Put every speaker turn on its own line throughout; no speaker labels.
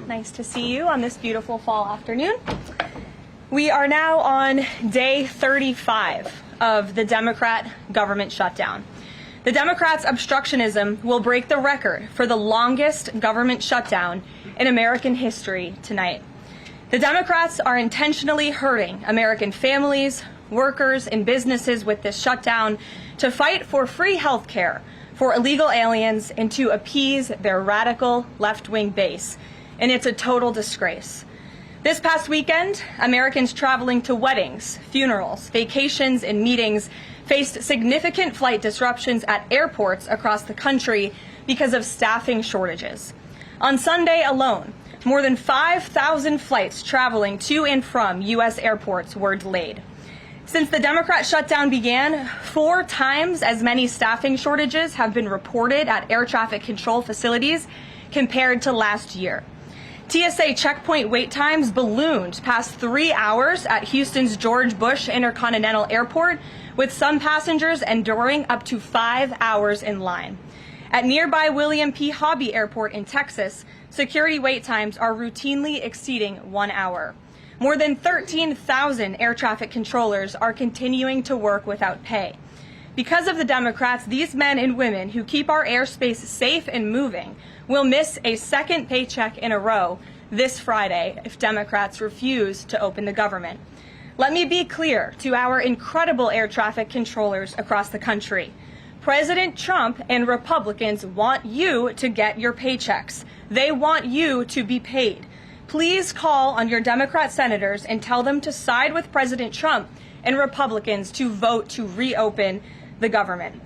Nice to see you on this beautiful fall afternoon. We are now on day 35 of the Democrat government shutdown. The Democrats' obstructionism will break the record for the longest government shutdown in American history tonight. The Democrats are intentionally hurting American families, workers, and businesses with this shutdown to fight for free health care for illegal aliens and to appease their radical left-wing base. And it's a total disgrace. This past weekend, Americans traveling to weddings, funerals, vacations, and meetings faced significant flight disruptions at airports across the country because of staffing shortages. On Sunday alone, more than 5,000 flights traveling to and from U.S. airports were delayed. Since the Democrat shutdown began, 4 times as many staffing shortages have been reported at air traffic control facilities compared to last year. TSA checkpoint wait times ballooned past 3 hours at Houston's George Bush Intercontinental Airport, with some passengers enduring up to 5 hours in line. At nearby William P. Hobby Airport in Texas, security wait times are routinely exceeding 1 hour. More than 13,000 air traffic controllers are continuing to work without pay. Because of the Democrats, these men and women who keep our airspace safe and moving will miss a second paycheck in a row this Friday if Democrats refuse to open the government. Let me be clear to our incredible air traffic controllers across the country. President Trump and Republicans want you to get your paychecks. They want you to be paid. Please call on your Democrat senators and tell them to side with President Trump and Republicans to vote to reopen the government.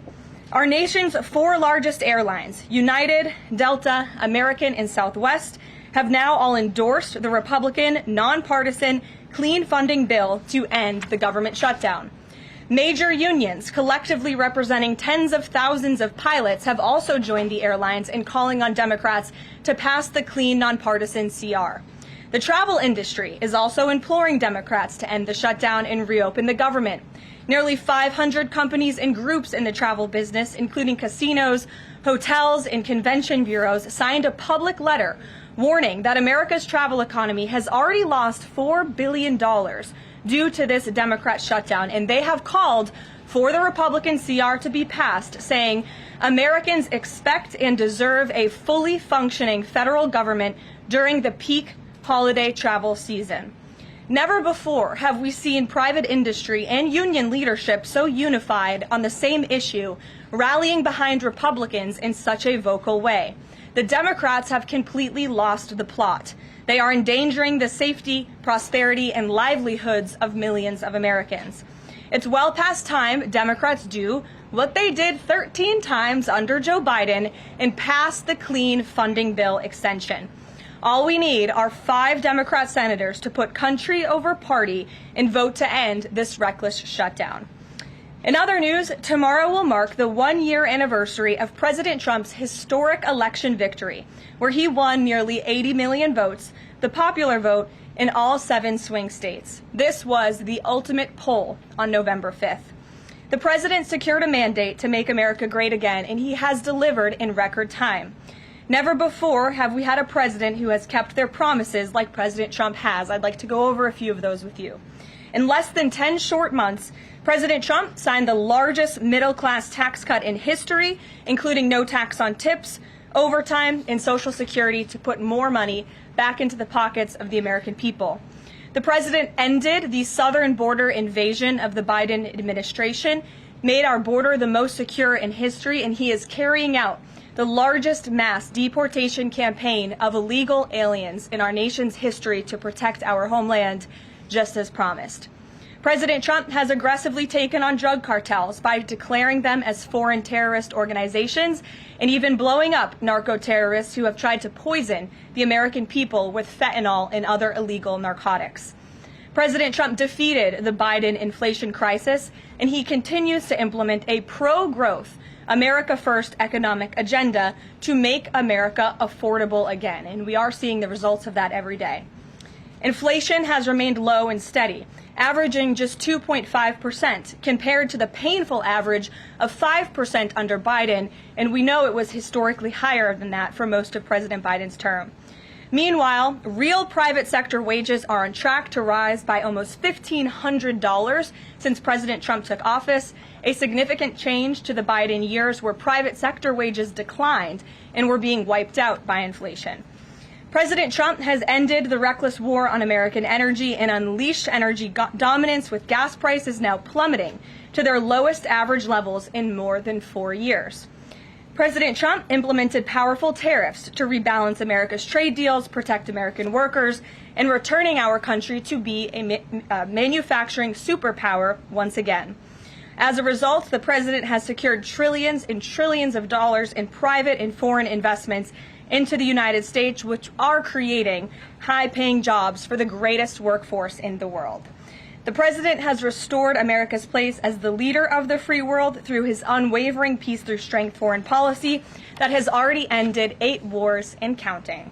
Our nation's 4 largest airlines, United, Delta, American, and Southwest, have now all endorsed the Republican, nonpartisan, clean funding bill to end the government shutdown. Major unions, collectively representing tens of thousands of pilots, have also joined the airlines in calling on Democrats to pass the clean, nonpartisan CR. The travel industry is also imploring Democrats to end the shutdown and reopen the government. Nearly 500 companies and groups in the travel business, including casinos, hotels, and convention bureaus, signed a public letter warning that America's travel economy has already lost $4 billion due to this Democrat shutdown, and they have called for the Republican CR to be passed, saying Americans expect and deserve a fully functioning federal government during the peak holiday travel season. Never before have we seen private industry and union leadership so unified on the same issue, rallying behind Republicans in such a vocal way. The Democrats have completely lost the plot. They are endangering the safety, prosperity, and livelihoods of millions of Americans. It's well past time Democrats do what they did 13 times under Joe Biden and pass the clean funding bill extension. All we need are 5 Democrat senators to put country over party and vote to end this reckless shutdown. In other news, tomorrow will mark the 1-year anniversary of President Trump's historic election victory, where he won nearly 80 million votes, the popular vote, in all 7 swing states. This was the ultimate poll on November 5th. The president secured a mandate to make America great again, and he has delivered in record time. Never before have we had a president who has kept their promises like President Trump has. I'd like to go over a few of those with you. In less than 10 short months, President Trump signed the largest middle-class tax cut in history, including no tax on tips, overtime, and Social Security to put more money back into the pockets of the American people. The president ended the southern border invasion of the Biden administration, made our border the most secure in history, and he is carrying out the largest mass deportation campaign of illegal aliens in our nation's history to protect our homeland, just as promised. President Trump has aggressively taken on drug cartels by declaring them as foreign terrorist organizations and even blowing up narco-terrorists who have tried to poison the American people with fentanyl and other illegal narcotics. President Trump defeated the Biden inflation crisis, and he continues to implement a pro-growth, America First economic agenda to make America affordable again, and we are seeing the results of that every day. Inflation has remained low and steady, averaging just 2.5% compared to the painful average of 5% under Biden, and we know it was historically higher than that for most of President Biden's term. Meanwhile, real private sector wages are on track to rise by almost $1,500 since President Trump took office, a significant change to the Biden years where private sector wages declined and were being wiped out by inflation. President Trump has ended the reckless war on American energy and unleashed energy dominance, with gas prices now plummeting to their lowest average levels in more than 4 years. President Trump implemented powerful tariffs to rebalance America's trade deals, protect American workers, and returning our country to be a manufacturing superpower once again. As a result, the president has secured trillions and trillions of dollars in private and foreign investments into the United States, which are creating high-paying jobs for the greatest workforce in the world. The president has restored America's place as the leader of the free world through his unwavering peace through strength foreign policy that has already ended 8 wars and counting.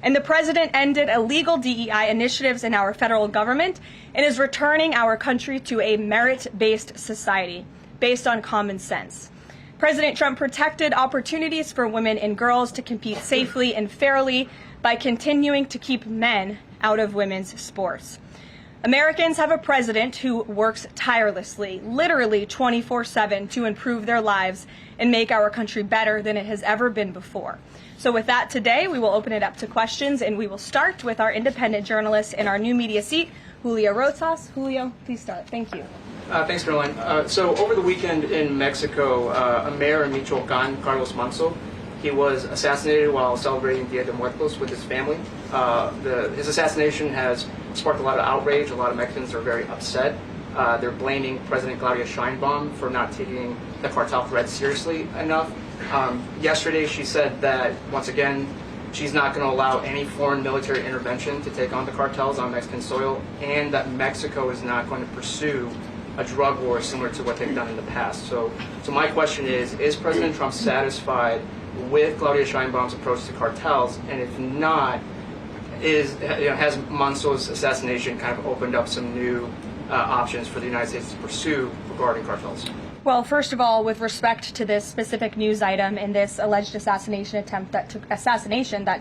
And the president ended illegal DEI initiatives in our federal government and is returning our country to a merit-based society based on common sense. President Trump protected opportunities for women and girls to compete safely and fairly by continuing to keep men out of women's sports. Americans have a president who works tirelessly, literally 24/7, to improve their lives and make our country better than it has ever been before. So with that, today we will open it up to questions, and we will start with our independent journalist in our new media seat, Julio Rosas. Julio, please start. Thank you.
Thanks, Caroline. So over the weekend in Mexico, a mayor in Michoacan, Carlos Manso, he was assassinated while celebrating Dia de Muertos with his family. His assassination has sparked a lot of outrage. A lot of Mexicans are very upset. They're blaming President Claudia Sheinbaum for not taking the cartel threat seriously enough. Yesterday, she said that, once again, she's not going to allow any foreign military intervention to take on the cartels on Mexican soil, and that Mexico is not going to pursue a drug war similar to what they've done in the past. So my question is President Trump satisfied with Claudia Sheinbaum's approach to cartels? And if not, has Manso's assassination kind of opened up some new options for the United States to pursue regarding cartels?
Well, first of all, with respect to this specific news item and this alleged assassination that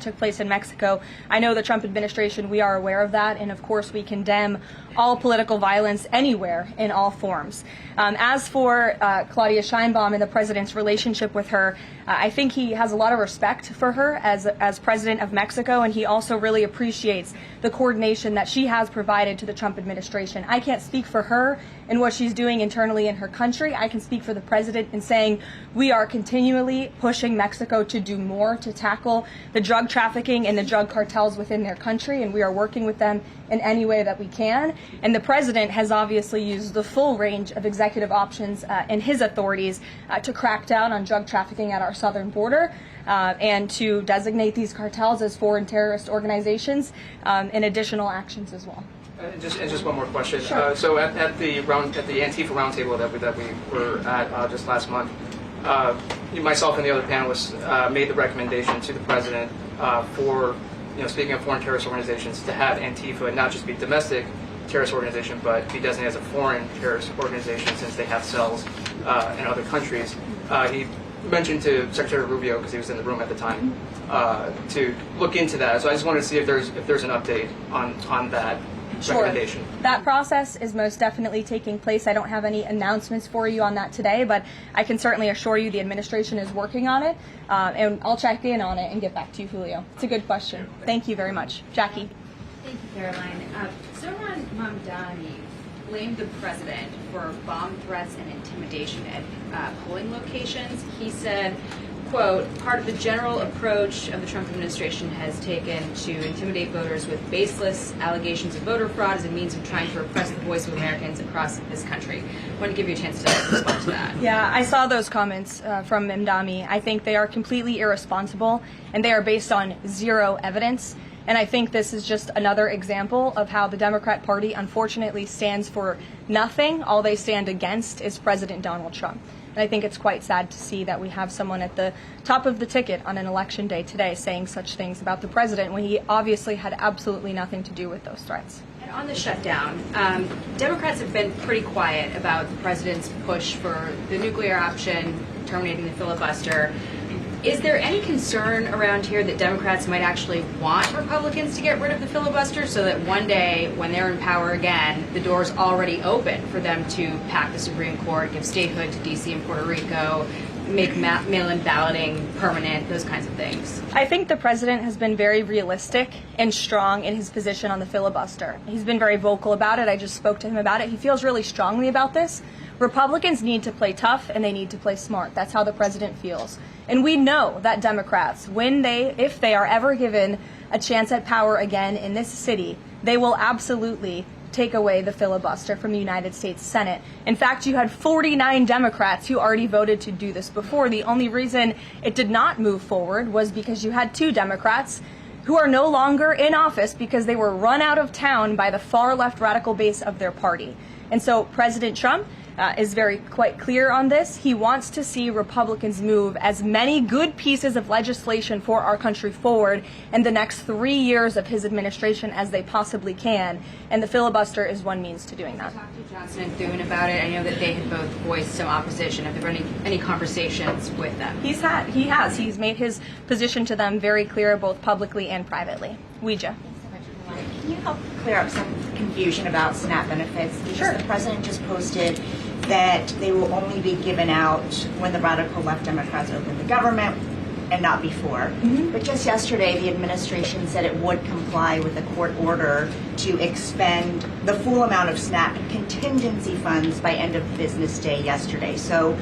took place in Mexico, I know the Trump administration, we are aware of that, and of course we condemn all political violence anywhere in all forms. As for Claudia Sheinbaum and the president's relationship with her, I think he has a lot of respect for her as president of Mexico, and he also really appreciates the coordination that she has provided to the Trump administration. I can't speak for her and what she's doing internally in her country. I can speak for the president in saying we are continually pushing Mexico to do more to tackle the drug trafficking and the drug cartels within their country, and we are working with them in any way that we can. And the president has obviously used the full range of executive options in his authorities to crack down on drug trafficking at our southern border and to designate these cartels as foreign terrorist organizations and additional actions as well.
Just one more question.
Sure.
So at the Antifa roundtable that we were at just last month, myself and the other panelists made the recommendation to the president for, speaking of foreign terrorist organizations, to have Antifa not just be domestic terrorist organization, but be designated as a foreign terrorist organization since they have cells in other countries. He mentioned to Secretary Rubio, because he was in the room at the time, to look into that. So I just wanted to see if there's an update on that.
Sure. That process is most definitely taking place. I don't have any announcements for you on that today, but I can certainly assure you the administration is working on it, and I'll check in on it and get back to you, Julio. It's a good question. Thank you very much. Jackie.
Thank you, Caroline. Zoran Mamdani blamed the president for bomb threats and intimidation at polling locations. He said, quote, part of the general approach of the Trump administration has taken to intimidate voters with baseless allegations of voter fraud as a means of trying to repress the voice of Americans across this country. I want to give you a chance to respond to that.
Yeah, I saw those comments from Mamdani. I think they are completely irresponsible, and they are based on zero evidence. And I think this is just another example of how the Democrat Party unfortunately stands for nothing. All they stand against is President Donald Trump. And I think it's quite sad to see that we have someone at the top of the ticket on an election day today saying such things about the president when he obviously had absolutely nothing to do with those threats.
And on the shutdown, Democrats have been pretty quiet about the president's push for the nuclear option, terminating the filibuster. Is there any concern around here that Democrats might actually want Republicans to get rid of the filibuster so that one day when they're in power again, the door's already open for them to pack the Supreme Court, give statehood to D.C. and Puerto Rico, make mail-in balloting permanent, those kinds of things?
I think the president has been very realistic and strong in his position on the filibuster. He's been very vocal about it. I just spoke to him about it. He feels really strongly about this. Republicans need to play tough and they need to play smart. That's how the president feels. And we know that Democrats, if they are ever given a chance at power again in this city, they will absolutely take away the filibuster from the United States Senate. In fact, you had 49 Democrats who already voted to do this before. The only reason it did not move forward was because you had 2 Democrats who are no longer in office because they were run out of town by the far left radical base of their party. And so President Trump is quite clear on this. He wants to see Republicans move as many good pieces of legislation for our country forward in the next 3 years of his administration as they possibly can. And the filibuster is one means to doing that.
Talk to Johnson and Thune about it. I know that they had both voiced some opposition. Have there been any conversations with them?
He has. He's made his position to them very clear, both publicly and privately. Ouija.
Can you help clear up some confusion about SNAP benefits? Because
Sure.
The president just posted that they will only be given out when the radical left Democrats open the government and not before. But just yesterday, the administration said it would comply with a court order to expend the full amount of SNAP contingency funds by end of business day yesterday. So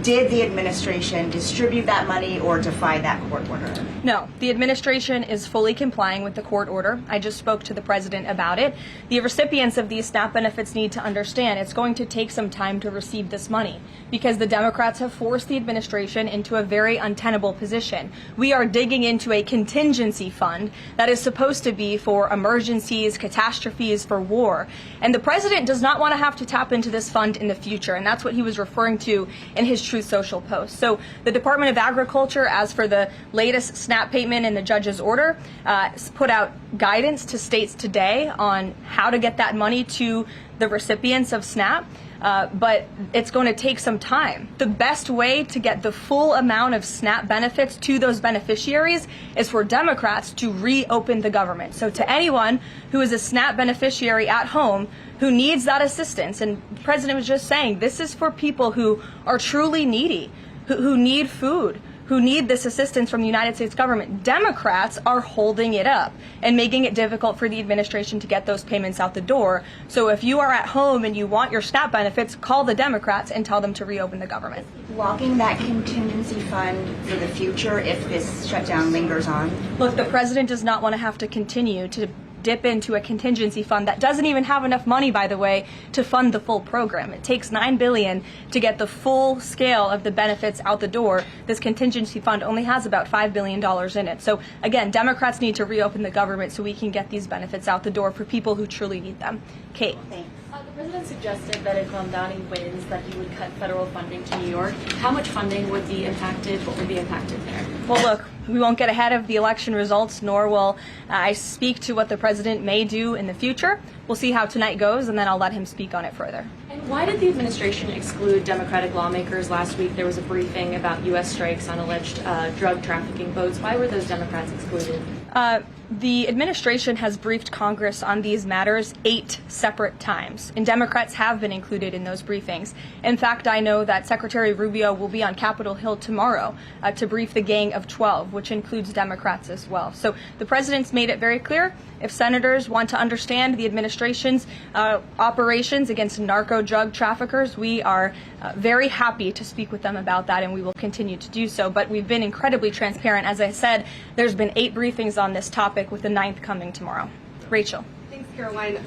did the administration distribute that money or defy that court order?
No, the administration is fully complying with the court order. I just spoke to the president about it. The recipients of these SNAP benefits need to understand it's going to take some time to receive this money because the Democrats have forced the administration into a very untenable position. We are digging into a contingency fund that is supposed to be for emergencies, catastrophes, for war. And the president does not want to have to tap into this fund in the future, and that's what he was referring to in his Truth Social post. So the Department of Agriculture, as for the latest SNAP payment in the judge's order, put out guidance to states today on how to get that money to the recipients of SNAP. But it's going to take some time. The best way to get the full amount of SNAP benefits to those beneficiaries is for Democrats to reopen the government. So to anyone who is a SNAP beneficiary at home who needs that assistance, and the president was just saying, this is for people who are truly needy, who need food, who need this assistance from the United States government. Democrats are holding it up and making it difficult for the administration to get those payments out the door. So if you are at home and you want your SNAP benefits, call the Democrats and tell them to reopen the government.
Blocking that contingency fund for the future if this shutdown lingers on?
Look, the president does not want to have to continue to dip into a contingency fund that doesn't even have enough money, by the way, to fund the full program. It takes $9 billion to get the full scale of the benefits out the door. This contingency fund only has about $5 billion in it. So again, Democrats need to reopen the government so we can get these benefits out the door for people who truly need them. Kate.
Thanks.
The president suggested that if Mamdani wins, that he would cut federal funding to New York. How much funding would be impacted? What would be impacted there?
Well, look, we won't get ahead of the election results, nor will I speak to what the president may do in the future. We'll see how tonight goes, and then I'll let him speak on it further.
And why did the administration exclude Democratic lawmakers? Last week there was a briefing about U.S. strikes on alleged drug trafficking boats. Why were those Democrats excluded?
The administration has briefed Congress on these matters 8 separate times, and Democrats have been included in those briefings. In fact, I know that Secretary Rubio will be on Capitol Hill tomorrow to brief the Gang of 12, which includes Democrats as well. So the president's made it very clear, if senators want to understand the administration's operations against narco drug traffickers, we are very happy to speak with them about that, and we will continue to do so. But we've been incredibly transparent. As I said, there's been 8 briefings on this topic, with the 9th coming tomorrow. Rachel.
Thanks, Karoline.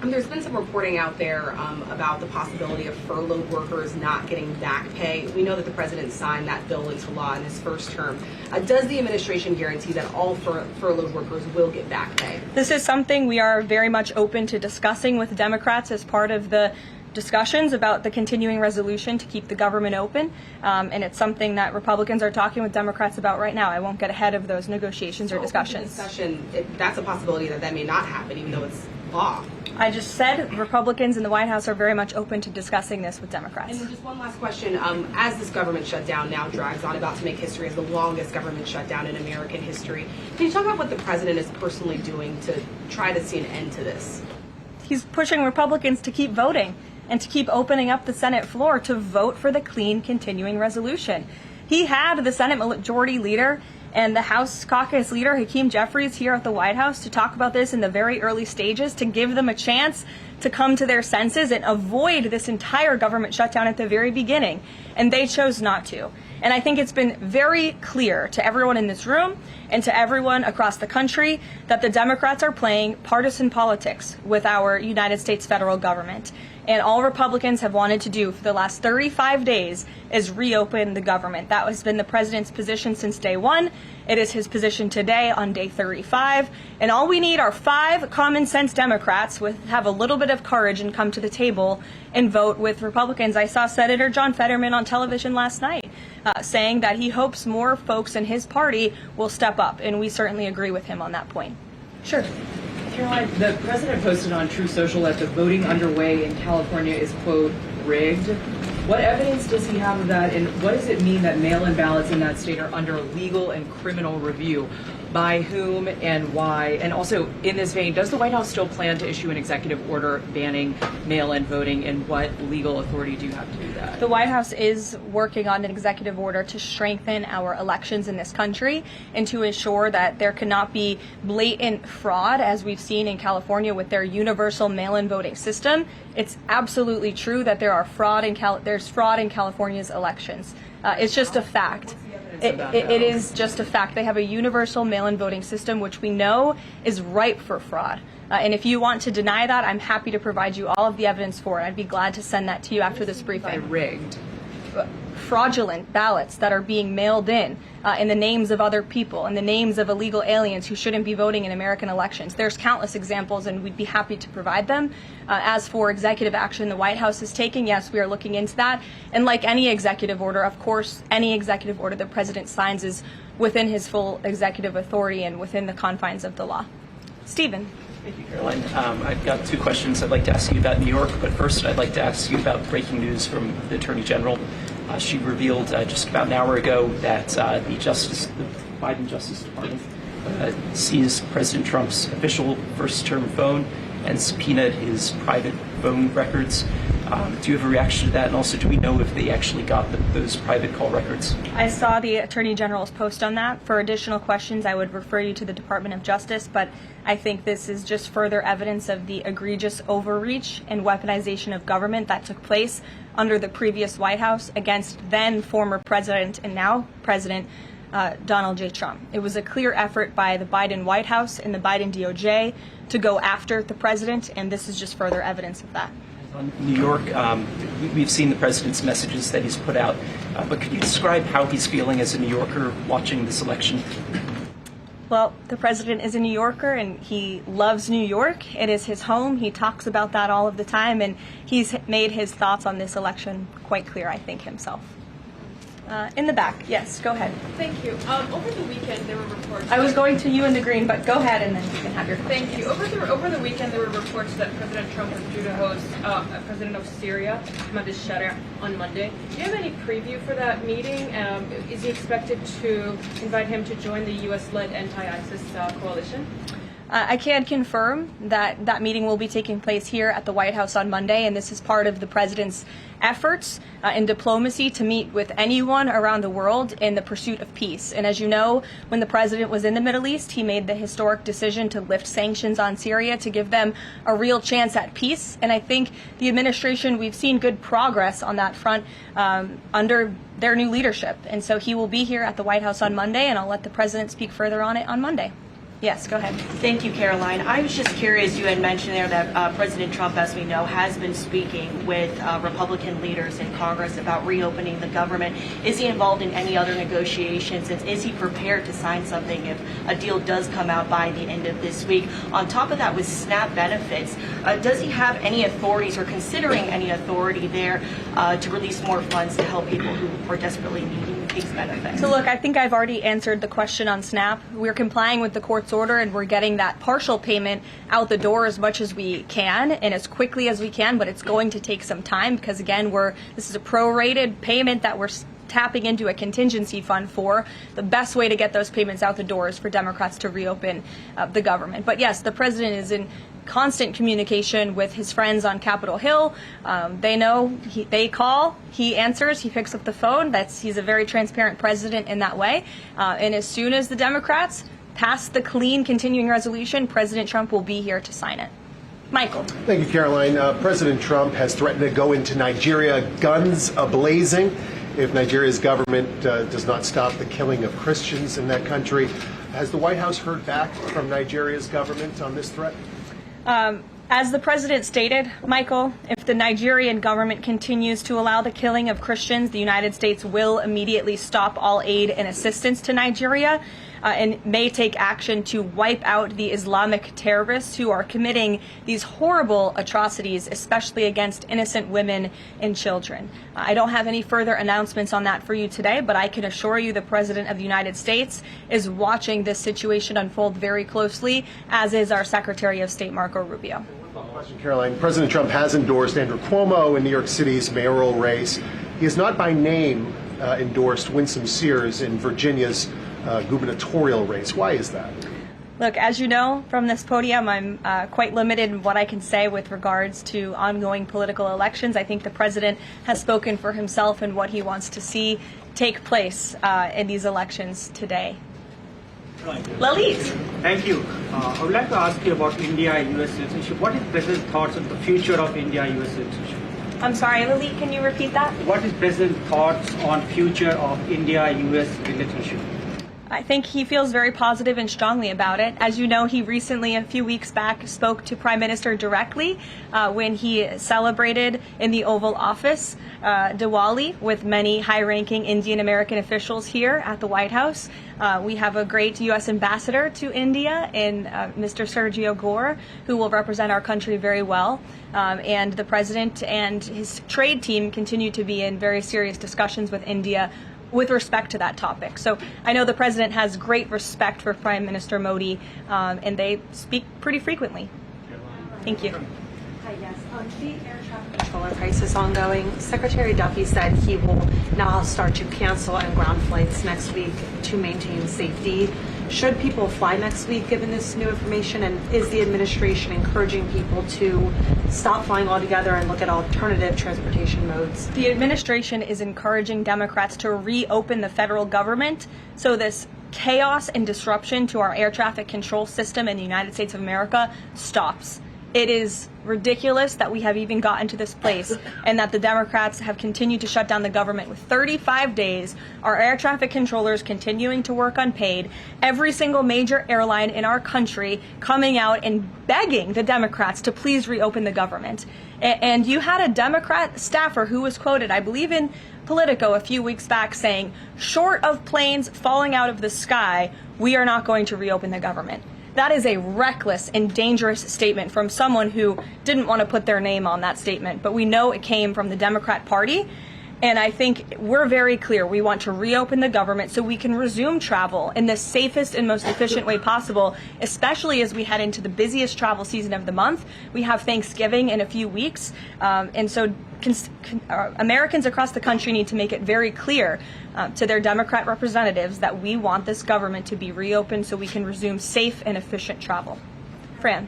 There's been some reporting out there about the possibility of furloughed workers not getting back pay. We know that the president signed that bill into law in his first term. Does the administration guarantee that all furloughed workers will get back pay?
This is something we are very much open to discussing with Democrats as part of the discussions about the continuing resolution to keep the government open, and it's something that Republicans are talking with Democrats about right now. I won't get ahead of those negotiations or discussions.
That's a possibility that may not happen, even though it's law.
I just said Republicans in the White House are very much open to discussing this with Democrats.
And then just one last question. As this government shutdown now drags on, about to make history as the longest government shutdown in American history, can you talk about what the president is personally doing to try to see an end to this?
He's pushing Republicans to keep voting and to keep opening up the Senate floor to vote for the clean continuing resolution. He had the Senate Majority Leader and the House Caucus Leader, Hakeem Jeffries, here at the White House to talk about this in the very early stages, to give them a chance to come to their senses and avoid this entire government shutdown at the very beginning. And they chose not to. And I think it's been very clear to everyone in this room and to everyone across the country that the Democrats are playing partisan politics with our United States federal government. And all Republicans have wanted to do for the last 35 days is reopen the government. That has been the president's position since day one. It is his position today on day 35. And all we need are 5 common sense Democrats who have a little bit of courage and come to the table and vote with Republicans. I saw Senator John Fetterman on television last night saying that he hopes more folks in his party will step up. And we certainly agree with him on that point. Sure.
Karoline, the president posted on True Social that the voting underway in California is, quote, rigged. What evidence does he have of that, and what does it mean that mail-in ballots in that state are under legal and criminal review? By whom and why? And also, in this vein, does the White House still plan to issue an executive order banning mail-in voting, and what legal authority do you have to do that?
The White House is working on an executive order to strengthen our elections in this country and to ensure that there cannot be blatant fraud, as we've seen in California with their universal mail-in voting system. It's absolutely true that there's fraud in California's elections. It's just a fact. It is just a fact. They have a universal mail-in voting system, which we know is ripe for fraud. And if you want to deny that, I'm happy to provide you all of the evidence for it. I'd be glad to send that to you after this briefing.
By rigged?
Fraudulent ballots that are being mailed in the names of other people, in the names of illegal aliens who shouldn't be voting in American elections. There's countless examples, and we'd be happy to provide them. As for executive action the White House is taking, yes, we are looking into that. And like any executive order, of course, any executive order the president signs is within his full executive authority and within the confines of the law. Stephen.
Thank you, Caroline. I've got 2 questions I'd like to ask you about New York, but first I'd like to ask you about breaking news from the Attorney General. She revealed just about an hour ago that the Biden Justice Department seized President Trump's official first-term phone and subpoenaed his private phone records. Do you have a reaction to that? And also, do we know if they actually got those private call records?
I saw the Attorney General's post on that. For additional questions, I would refer you to the Department of Justice, but I think this is just further evidence of the egregious overreach and weaponization of government that took place under the previous White House against then former President and now President Donald J. Trump. It was a clear effort by the Biden White House and the Biden DOJ to go after the president, and this is just further evidence of that.
On New York, we've seen the president's messages that he's put out, but could you describe how he's feeling as a New Yorker watching this election?
Well, the president is a New Yorker and he loves New York. It is his home. He talks about that all of the time, and he's made his thoughts on this election quite clear, I think, himself. In the back, yes, go ahead.
Thank you. Over the weekend, there were reports.
I was going to you in the green, but go ahead and then you can have your question.
Thank you. Over the weekend, there were reports that President Trump was due to host President of Syria, Ahmad al-Sharia, on Monday. Do you have any preview for that meeting? Is he expected to invite him to join the U.S.-led anti-ISIS coalition?
I can confirm that that meeting will be taking place here at the White House on Monday, and this is part of the president's efforts in diplomacy to meet with anyone around the world in the pursuit of peace. And as you know, when the president was in the Middle East, he made the historic decision to lift sanctions on Syria to give them a real chance at peace. And I think the administration, we've seen good progress on that front under their new leadership. And so he will be here at the White House on Monday, and I'll let the president speak further on it on Monday. Yes, go ahead.
Thank you, Caroline. I was just curious, you had mentioned there that President Trump, as we know, has been speaking with Republican leaders in Congress about reopening the government. Is he involved in any other negotiations? And is he prepared to sign something if a deal does come out by the end of this week? On top of that, with SNAP benefits, does he have any authorities or considering any authority there to release more funds to help people who are desperately needing these benefits?
So look, I think I've already answered the question on SNAP. We're complying with the court's order and we're getting that partial payment out the door as much as we can and as quickly as we can, but it's going to take some time because again, this is a prorated payment that we're tapping into a contingency fund for. The best way to get those payments out the door is for Democrats to reopen the government. But yes, the president is in constant communication with his friends on Capitol Hill. They know, they call, he answers, he picks up the phone. He's a very transparent president in that way. And as soon as the Democrats pass the clean continuing resolution, President Trump will be here to sign it. Michael.
Thank you, Caroline. President Trump has threatened to go into Nigeria guns a-blazing if Nigeria's government does not stop the killing of Christians in that country. Has the White House heard back from Nigeria's government on this threat?
As the president stated, Michael, if the Nigerian government continues to allow the killing of Christians, the United States will immediately stop all aid and assistance to Nigeria and may take action to wipe out the Islamic terrorists who are committing these horrible atrocities, especially against innocent women and children. I don't have any further announcements on that for you today, but I can assure you the President of the United States is watching this situation unfold very closely, as is our Secretary of State, Marco Rubio.
Question, Caroline. President Trump has endorsed Andrew Cuomo in New York City's mayoral race. He has not by name endorsed Winsome Sears in Virginia's gubernatorial race. Why is that?
Look, as you know from this podium, I'm quite limited in what I can say with regards to ongoing political elections. I think the president has spoken for himself and what he wants to see take place in these elections today.
Leavitt. Thank you. I would like to ask you about India-U.S. citizenship. What is President's thoughts on the future of India-U.S. citizenship?
I'm sorry, Leavitt, can you repeat that?
What is President's thoughts on future of India-U.S. relationship?
I think he feels very positive and strongly about it. As you know, he recently, a few weeks back, spoke to Prime Minister directly when he celebrated in the Oval Office Diwali with many high-ranking Indian American officials here at the White House. We have a great U.S. ambassador to India in Mr. Sergio Gore, who will represent our country very well. And the president and his trade team continue to be in very serious discussions with India with respect to that topic. So I know the president has great respect for Prime Minister Modi, and they speak pretty frequently. Thank you.
Hi, yes. The air traffic controller crisis ongoing. Secretary Duffy said he will now start to cancel and ground flights next week to maintain safety. Should people fly next week given this new information? And is the administration encouraging people to stop flying altogether and look at alternative transportation modes?
The administration is encouraging Democrats to reopen the federal government so this chaos and disruption to our air traffic control system in the United States of America stops. It is ridiculous that we have even gotten to this place and that the Democrats have continued to shut down the government with 35 days, our air traffic controllers continuing to work unpaid, every single major airline in our country coming out and begging the Democrats to please reopen the government. And you had a Democrat staffer who was quoted, I believe in Politico a few weeks back, saying, short of planes falling out of the sky, we are not going to reopen the government. That is a reckless and dangerous statement from someone who didn't want to put their name on that statement, but we know it came from the Democrat Party. And I think we're very clear. We want to reopen the government so we can resume travel in the safest and most efficient way possible, especially as we head into the busiest travel season of the month. We have Thanksgiving in a few weeks. And so Americans across the country need to make it very clear to their Democrat representatives that we want this government to be reopened so we can resume safe and efficient travel. Fran.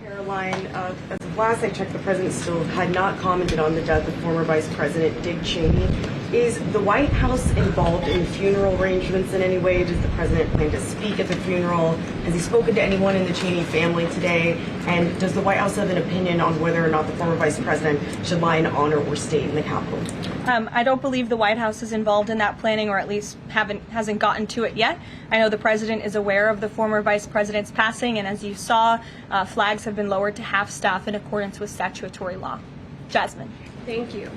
Caroline, as of last I checked, the president still had not commented on the death of former Vice President Dick Cheney. Is the White House involved in funeral arrangements in any way? Does the president plan to speak at the funeral? Has he spoken to anyone in the Cheney family today? And does the White House have an opinion on whether or not the former vice president should lie in honor or state in the Capitol?
I don't believe the White House is involved in that planning, or at least hasn't gotten to it yet. I know the president is aware of the former vice president's passing, and as you saw, flags have been lowered to half staff in accordance with statutory law. Jasmine.
Thank you.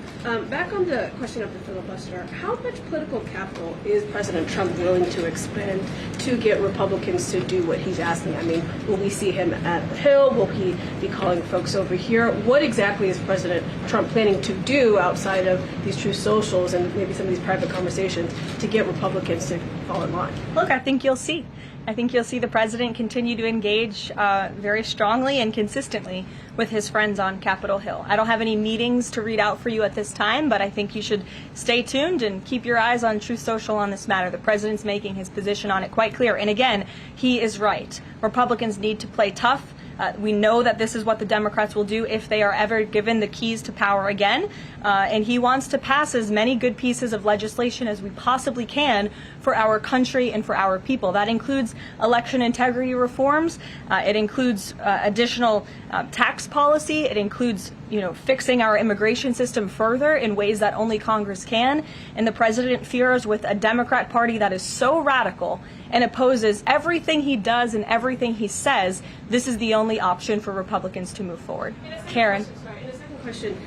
Back on the question of the filibuster, how much political capital is President Trump willing to expend to get Republicans to do what he's asking? I mean, will we see him at the Hill? Will he be calling folks over here? What exactly is President Trump planning to do outside of these true socials and maybe some of these private conversations to get Republicans to fall in line?
Look, I think you'll see. I think you'll see the president continue to engage very strongly and consistently with his friends on Capitol Hill. I don't have any meetings to read out for you at this time, but I think you should stay tuned and keep your eyes on Truth Social on this matter. The president's making his position on it quite clear. And again, he is right. Republicans need to play tough. We know that this is what the Democrats will do if they are ever given the keys to power again. And he wants to pass as many good pieces of legislation as we possibly can for our country and for our people. That includes election integrity reforms. It includes additional tax policy. It includes, fixing our immigration system further in ways that only Congress can. And the president fears with a Democrat Party that is so radical and opposes everything he does and everything he says, this is the only option for Republicans to move forward. Karen.
Question.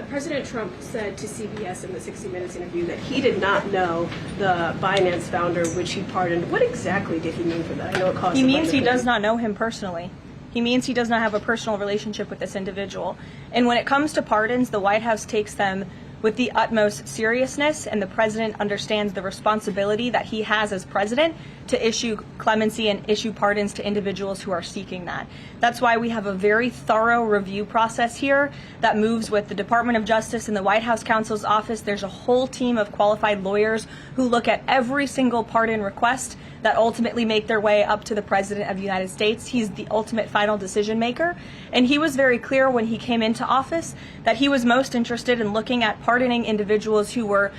President Trump said to CBS in the 60 Minutes interview that he did not know the Binance founder, which he pardoned. What exactly did he mean for that? I know it caused.
He means he does not know him personally. He means he does not have a personal relationship with this individual. And when it comes to pardons, the White House takes them with the utmost seriousness, and the president understands the responsibility that he has as president to issue clemency and issue pardons to individuals who are seeking that. That's why we have a very thorough review process here that moves with the Department of Justice and the White House counsel's office. There's a whole team of qualified lawyers who look at every single pardon request that ultimately make their way up to the President of the United States. He's the ultimate final decision maker. And he was very clear when he came into office that he was most interested in looking at pardoning individuals who were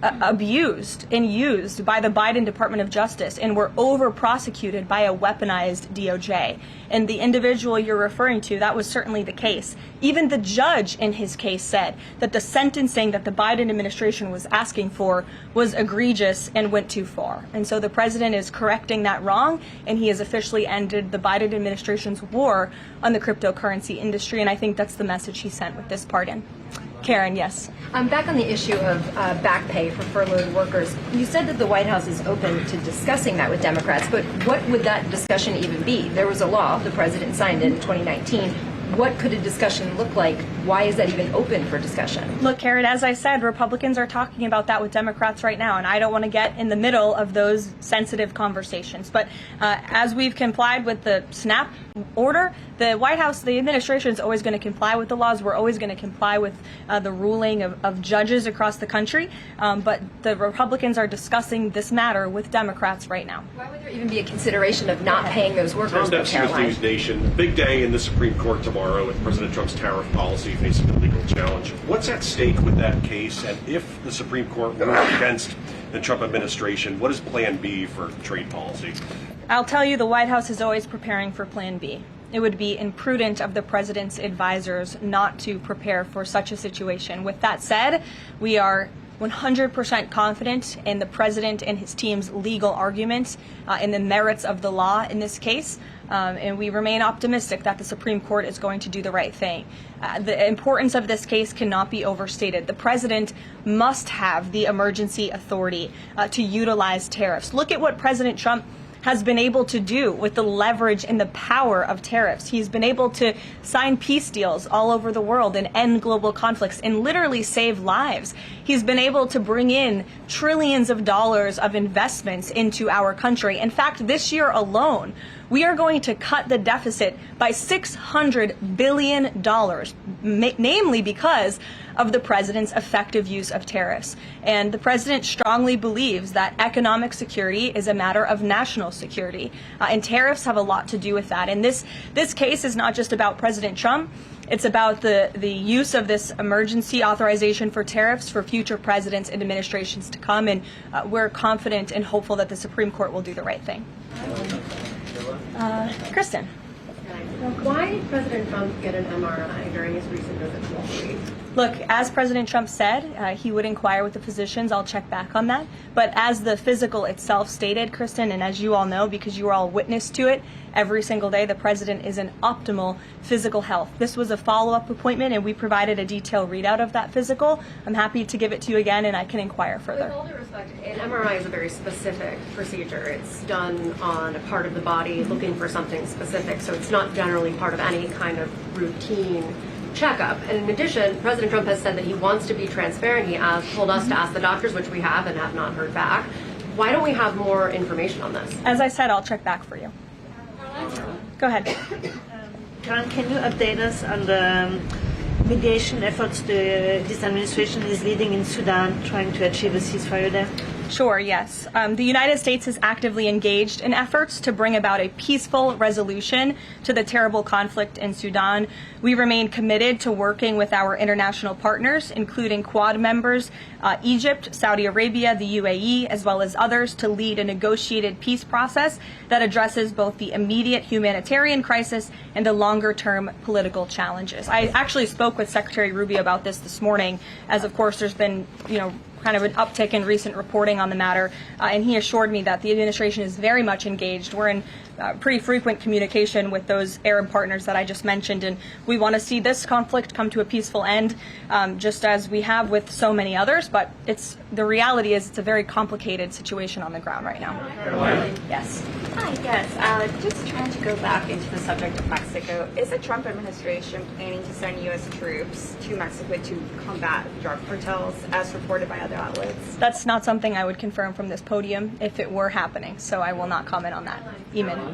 abused and used by the Biden Department of Justice and were over-prosecuted by a weaponized DOJ. And the individual you're referring to, that was certainly the case. Even the judge in his case said that the sentencing that the Biden administration was asking for was egregious and went too far. And so the president is correcting that wrong, and he has officially ended the Biden administration's war on the cryptocurrency industry, and I think that's the message he sent with this pardon. Karen, yes.
Back on the issue of back pay for furloughed workers, you said that the White House is open to discussing that with Democrats, but what would that discussion even be? There was a law the president signed in 2019. What could a discussion look like? Why is that even open for discussion?
Look, Karen, as I said, Republicans are talking about that with Democrats right now, and I don't want to get in the middle of those sensitive conversations. But as we've complied with the SNAP order, the White House, the administration is always going to comply with the laws. We're always going to comply with the ruling of judges across the country. But the Republicans are discussing this matter with Democrats right now.
Why would there even be a consideration of not paying those workers?
Tom Dempsey, News Nation. Big day in the Supreme Court tomorrow with President Trump's tariff policy facing a legal challenge. What's at stake with that case? And if the Supreme Court rules against the Trump administration, what is Plan B for trade policy?
I'll tell you, the White House is always preparing for Plan B. It would be imprudent of the president's advisors not to prepare for such a situation. With that said, we are 100% confident in the president and his team's legal arguments in the merits of the law in this case. And we remain optimistic that the Supreme Court is going to do the right thing. The importance of this case cannot be overstated. The president must have the emergency authority to utilize tariffs. Look at what President Trump has been able to do with the leverage and the power of tariffs. He's been able to sign peace deals all over the world and end global conflicts and literally save lives. He's been able to bring in trillions of dollars of investments into our country. In fact, this year alone, we are going to cut the deficit by $600 billion, namely because of the president's effective use of tariffs. And the president strongly believes that economic security is a matter of national security. And tariffs have a lot to do with that. And this case is not just about President Trump. It's about the use of this emergency authorization for tariffs for future presidents and administrations to come. And we're confident and hopeful that the Supreme Court will do the right thing. Kristen.
Why did President Trump get an MRI during his recent visit to Wall Street?
Look, as President Trump said, he would inquire with the physicians. I'll check back on that. But as the physical itself stated, Kristen, and as you all know, because you were all witness to it, every single day the president is in optimal physical health. This was a follow-up appointment, and we provided a detailed readout of that physical. I'm happy to give it to you again, and I can inquire further.
With all due respect, an MRI is a very specific procedure. It's done on a part of the body looking for something specific, so it's not generally part of any kind of routine checkup. And in addition, President Trump has said that he wants to be transparent. He told us to ask the doctors, which we have and have not heard back. Why don't we have more information on this?
As I said, I'll check back for you. Go ahead.
Karoline, can you update us on the mediation efforts this administration is leading in Sudan, trying to achieve a ceasefire there?
Sure, yes. The United States is actively engaged in efforts to bring about a peaceful resolution to the terrible conflict in Sudan. We remain committed to working with our international partners, including Quad members, Egypt, Saudi Arabia, the UAE, as well as others, to lead a negotiated peace process that addresses both the immediate humanitarian crisis and the longer-term political challenges. I actually spoke with Secretary Rubio about this morning, as of course there's been, kind of an uptick in recent reporting on the matter, and he assured me that the administration is very much engaged. We're in pretty frequent communication with those Arab partners that I just mentioned, and we want to see this conflict come to a peaceful end, just as we have with so many others, but the reality is it's a very complicated situation on the ground right now. Yes.
Hi, yes. Just trying to go back into the subject of Mexico. Is the Trump administration planning to send U.S. troops to Mexico to combat drug cartels, as reported by other outlets?
That's not something I would confirm from this podium if it were happening, so I will not comment on that. Eamon.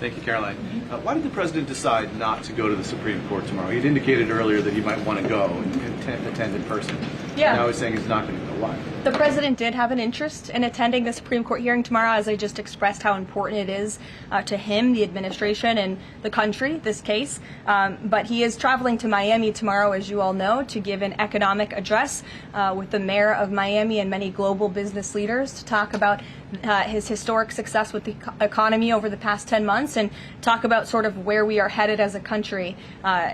Thank you, Karoline. Why did the president decide not to go to the Supreme Court tomorrow? He'd indicated earlier that he might want to go and attend in person.
Yeah.
Now he's saying he's not going to go. Why?
The president did have an interest in attending the Supreme Court hearing tomorrow, as I just expressed how important it is to him, the administration, and the country, this case. But he is traveling to Miami tomorrow, as you all know, to give an economic address with the mayor of Miami and many global business leaders to talk about his historic success with the economy over the past 10 months and talk about sort of where we are headed as a country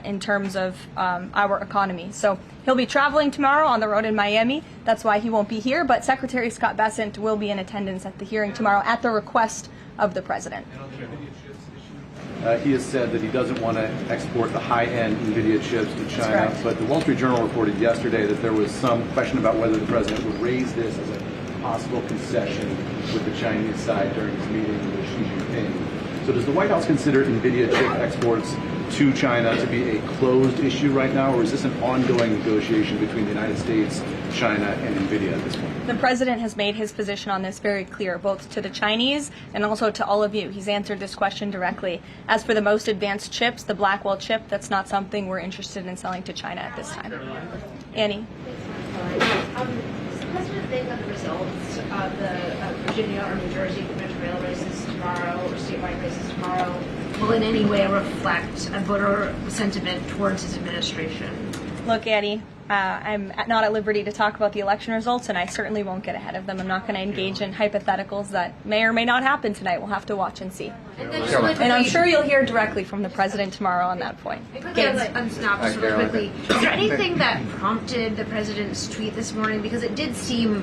in terms of our economy. So he'll be traveling tomorrow on the road in Miami. That's why he won't be here. But Secretary Scott Bessent will be in attendance at the hearing tomorrow at the request of the president.
He has said that he doesn't want to export the high-end NVIDIA chips to China. But the Wall Street Journal reported yesterday that there was some question about whether the president would raise this as a possible concession with the Chinese side during his meeting with Xi Jinping. So does the White House consider NVIDIA chip exports to China to be a closed issue right now, or is this an ongoing negotiation between the United States, China, and NVIDIA at this point?
The president has made his position on this very clear, both to the Chinese and also to all of you. He's answered this question directly. As for the most advanced chips, the Blackwell chip, that's not something we're interested in selling to China at this time. Annie.
Does the president think that the results of the Virginia or New Jersey gubernatorial rail races tomorrow or statewide races tomorrow will in any way reflect a voter sentiment towards his administration?
Look, Annie, I'm not at liberty to talk about the election results, and I certainly won't get ahead of them. I'm not going to engage in hypotheticals that may or may not happen tonight. We'll have to watch and see. And I'm sure you'll hear directly from the president tomorrow on that point.
On SNAP, just really quickly, is there anything that prompted the president's tweet this morning? Because it did seem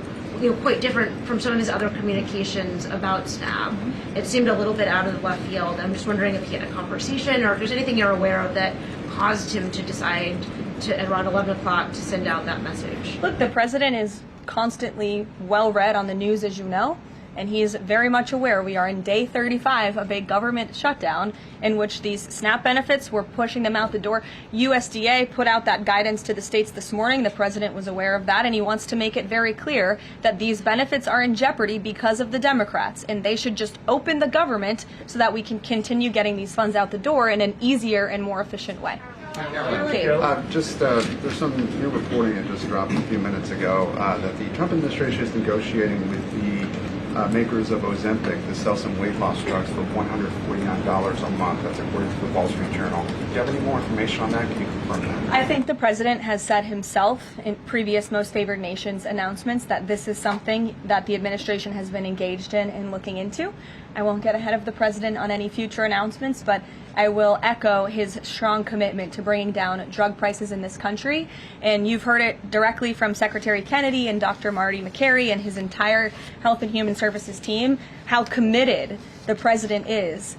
quite different from some of his other communications about SNAP. It seemed a little bit out of the left field. I'm just wondering if he had a conversation or if there's anything you're aware of that caused him to decide to, at around 11 o'clock, to send out that message.
Look, the president is constantly well read on the news, as you know, and he is very much aware we are in day 35 of a government shutdown in which these SNAP benefits, we're pushing them out the door. USDA put out that guidance to the states this morning. The president was aware of that, and he wants to make it very clear that these benefits are in jeopardy because of the Democrats, and they should just open the government so that we can continue getting these funds out the door in an easier and more efficient way.
There's some new reporting that just dropped a few minutes ago that the Trump administration is negotiating with the makers of Ozempic to sell some weight loss drugs for $149 a month. That's according to the Wall Street Journal. Do you have any more information on that? Can you confirm that?
I think the president has said himself in previous Most Favored Nations announcements that this is something that the administration has been engaged in and looking into. I won't get ahead of the president on any future announcements, but I will echo his strong commitment to bringing down drug prices in this country. And you've heard it directly from Secretary Kennedy and Dr. Marty McCary and his entire Health and Human Services team, how committed the president is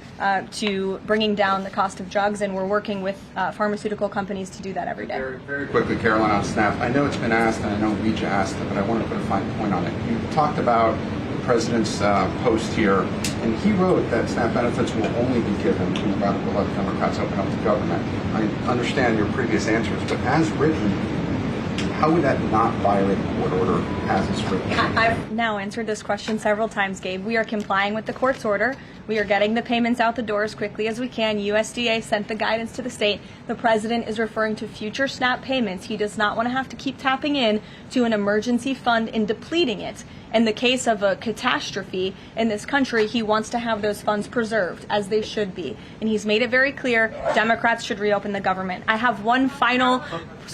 to bringing down the cost of drugs, and we're working with pharmaceutical companies to do that every day.
Very quickly, Karoline, on SNAP. I know it's been asked, and I know Reach asked, but I want to put a fine point on it. You talked about the president's post here, and he wrote that SNAP benefits will only be given when the radical left Democrats open up the government. I understand your previous answers, but as written, how would that not violate a court order as it's written?
I've now answered this question several times, Gabe. We are complying with the court's order. We are getting the payments out the door as quickly as we can. USDA sent the guidance to the state. The president is referring to future SNAP payments. He does not want to have to keep tapping in to an emergency fund and depleting it. In the case of a catastrophe in this country, he wants to have those funds preserved, as they should be. And he's made it very clear Democrats should reopen the government. I have one final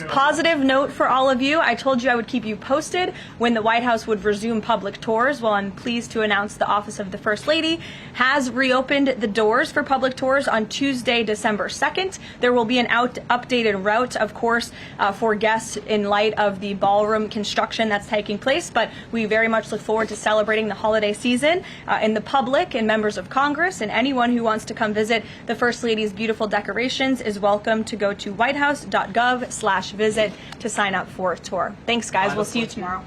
positive note for all of you. I told you I would keep you posted when the White House would resume public tours. Well, I'm pleased to announce the Office of the First Lady has reopened the doors for public tours on Tuesday, December 2nd. There will be an updated route, of course, for guests in light of the ballroom construction that's taking place, but we very much look forward to celebrating the holiday season. And the public and members of Congress and anyone who wants to come visit the First Lady's beautiful decorations is welcome to go to whitehouse.gov/visit to sign up for a tour. Thanks, guys. We'll see you tomorrow.